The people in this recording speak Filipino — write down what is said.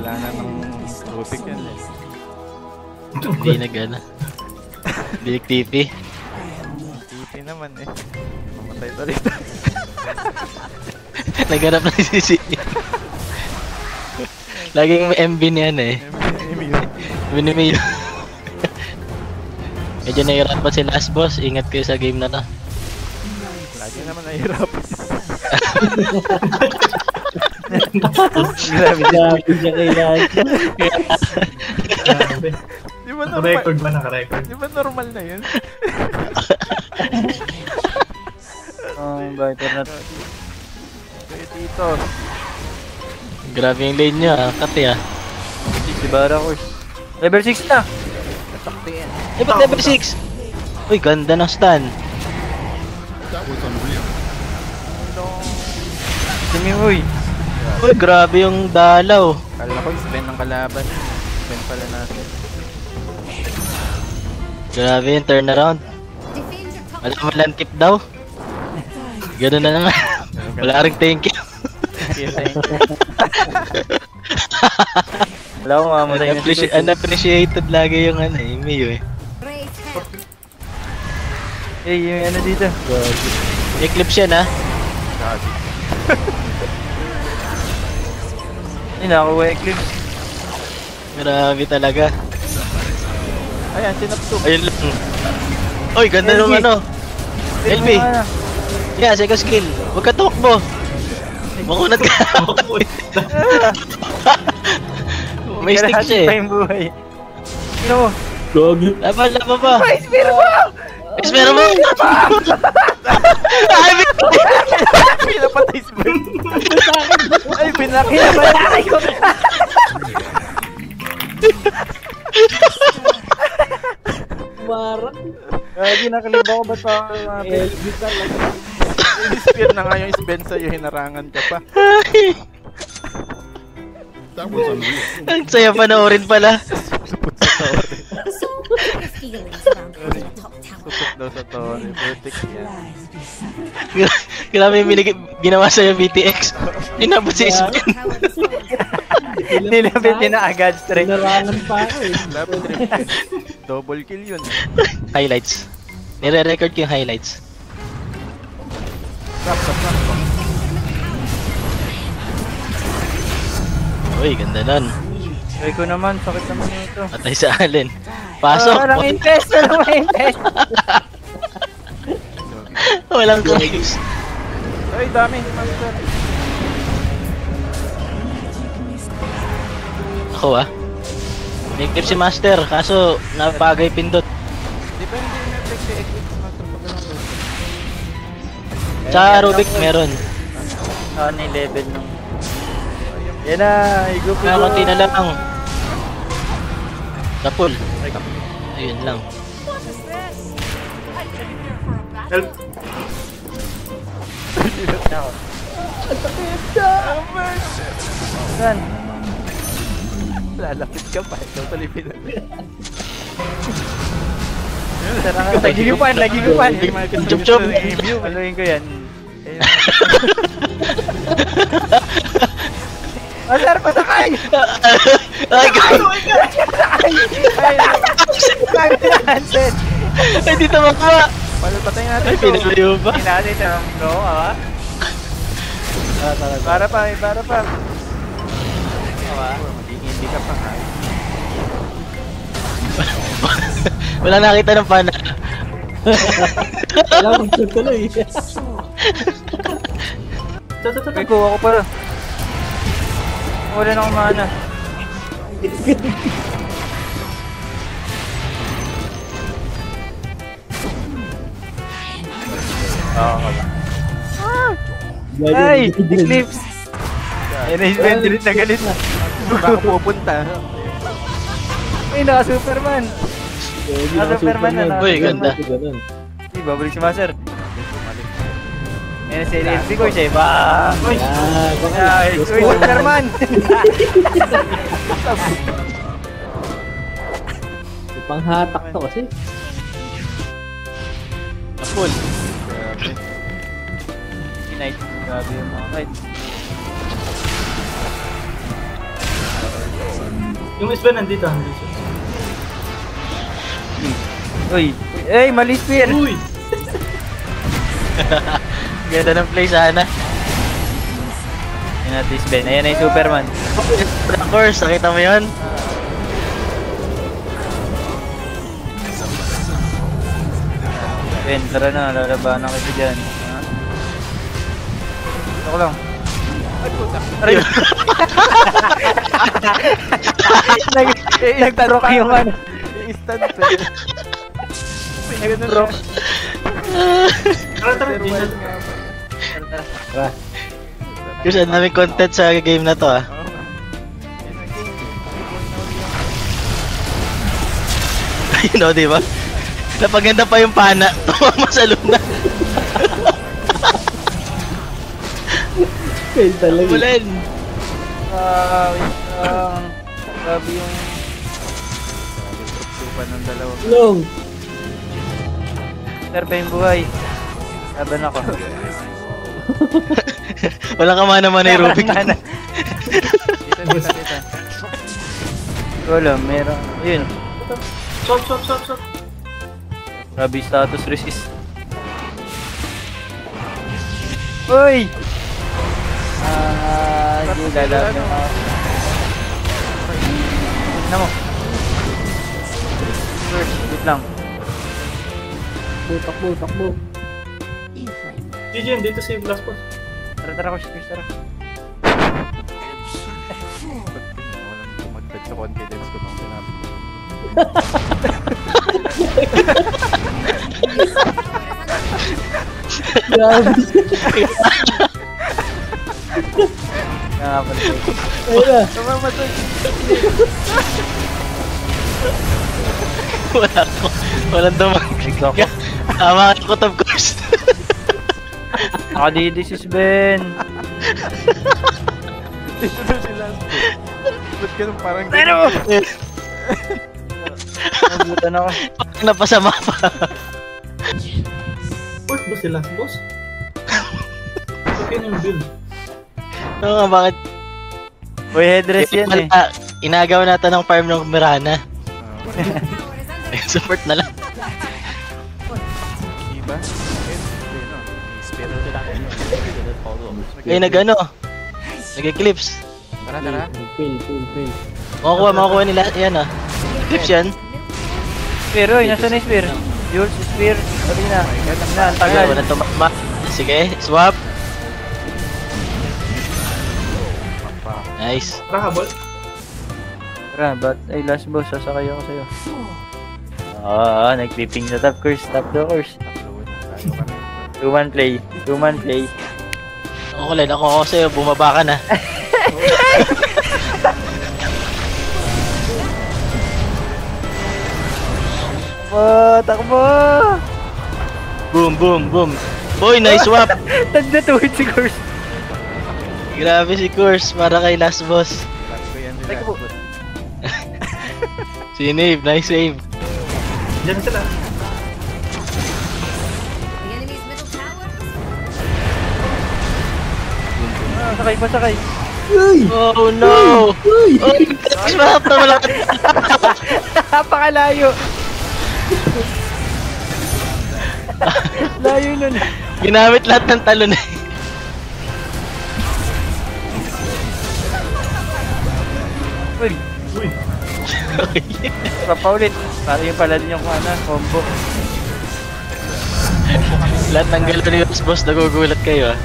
Wala na ng Rubik yan eh. Hindi na gana. Bilik TP. TP naman eh. Mamatay ulit. Naghanap na si Sisi. Laging may MB niyan eh. Minimiyo. Medyo nahihirapan si last boss. Ingat kayo sa game na to. Lagi naman nahihirapan. Grabe siya kailangan. Di ba normal? Record ba? Naka-record? Di ba normal na yun? Better na. Kaya dito. Grabe yung lane nyo ah. Kati ah. Si Barakos. Level 6 na. Natakti yan. Eh ba't level 6? Uy ganda ng stun. Simihoy. Uy grabe yung dalaw. Kala ko spend ng kalaban. Spend pala natin. Grabe yung turnaround. Alam mo lang tip daw. Ganun na naman. Wala ring thank you. Wala ko mamatay na si Unappreciated lagi yung ano eh, Miyo eh. Eh, yung ano dito. Eclipse yan ah. Ay, nakakuha Eclipse. Grabe talaga. Ayan, sinapto. Ayun lang. Uy, ganda LB. nung ano. LB. Yeah, second skill. Huwag ka tumakbo. Makunat ka. May stick siya eh. yung buhay. Sino mo? Gogi. Laban pa. Ay, Spiro mo! Espera mo! Ay, Pinapatay si Ben. Ay, pinapatay ko! Marang. Lagi nakaliba ko ba't pa ako LB talaga. Spear na nga yung Sven sa'yo, hinarangan ka pa. ang saya panoorin pala. Supot sa torre. So, what are the feelings around the top tower? Supot daw sa torre. Vertex yan. Grabe yung ginawa sa'yo BTX. Inabot si Sven. Tower destroyed. nilapit niya na agad straight. Pinarangan pa ako eh. Laban trip yun. Double kill yun. Highlights. Nire-record ko yung highlights. Rap. Uy, ganda nun. Try ko naman, sakit naman ito. Patay sa Allen. Pasok! Walang invest, walang invest. Walang clips. Ay, dami. Master. Ako ah. May clip si Master, kaso napagay pindot. Di ba hindi na-reflect si Eclipse Master pag ganun doon? Sa Rubik meron. Ano yung level nung... Yan na, igup Kaya konti na lang. Sa pool. Ayun lang. Help. Saan? Lalapit ka pa. Totally pinapit. Lagigupan. Chup-chup. Haluin ko yan. Asar, patakay! Ay, gago! Hansen! Ay, di tamakwa! Patay natin Ay, ito. pinalayo ba? Hindi natin siya no, ha? Para pa. Hindi ka pa ha. Wala nakita ng pana. Wala akong tuloy. May kuha ko pala. Wala na akong mana. Ay! Eclipse! Ayun na yung Vendrit na galit na. Baka pupunta. Ay, naka-Superman! Naka-Superman na. Uy, ganda. Ay, babalik si Master. Ayun na si LFB ko siya. Uy! Ay, Superman! Panghatak to kasi. Apol. Grabe. Knight. Grabe yung mga knight. Yung isba nandito, nandito. Uy! Eh, mali spear! Uy! Ganda ng play sana. Ayan natin si Ben. Ayan na yung Superman. Of course, nakita mo yun? Ben, tara na. Lalabanan kita dyan. Ha? Ito ko lang. Aray! Nagtaro ka yung ano. I-stand eh. Ganun Bro. siya. Tara, tara, Pero di na. wild nga ba? Tara. Kasi ang daming content sa game na to ah. Oo. Ayun o, di ba? Napaganda pa yung pana. Tumama sa luna. Fail talaga. Ulan. Grabe yung... Tupan ng dalawang. Long! Sir ba yung buhay? Laban ako. Walang kamana-mana yung Rubik. Dito. Wala, meron. Ayun. Swap, swap, swap, swap. Grabe yung status resist. Uy! Hindi lalaban ako. Tignan mo. First, wait lang. Takbo, takbo. GG, dito si Blast Boss. Tara, Chris, tara. Walang tumagdag sa confidence ko nung sinabi. Grabe. Nakakapalit. Ayun na. Namamatay. Walang dumang. Ikaw ko. Tama ka ko, of course. Nakadidisis, Ben. Dito na sila. Ba't ganun parang Pero! Nabutan ako. Napasama pa. Uy, ba si Last Boss? Okay na yung build. Oo nga, bakit? Uy, headdress yan eh. Inagaw natin ng farm ng Mirana. Support na lang. Diba? Ay, nag-ano? Nag-eclipse. Tara. Fail. Makukuha nila. Yan ah. Eclipse yan. Spear, uy, nasa na yung spear? Jules, spear. Sabi na. Ang tagal. Wala tumama. Sige, swap. Nice. Tara, habol. Tara, but ay last boss, sasakay ako sa'yo. Nag-clipping sa top course, top the course. 2-1 play. Ako lang, ako sa'yo. Bumaba ka na. Takbo! Boom. Boy, nice swap. Tagdatuwid si course. Grabe si Course. Para kay last boss. Takbo. Si Nave, nice save. Diyan sila. The enemy's middle tower. Sakay. Oh no! Oh, swap na wala. Napakalayo. Layo nun. Ginamit lahat ng talon eh. Uy, Uy. papaulit. Para yung pala din yung combo. Lahat ng galaw ni Last Boss, nagugulat kayo ah.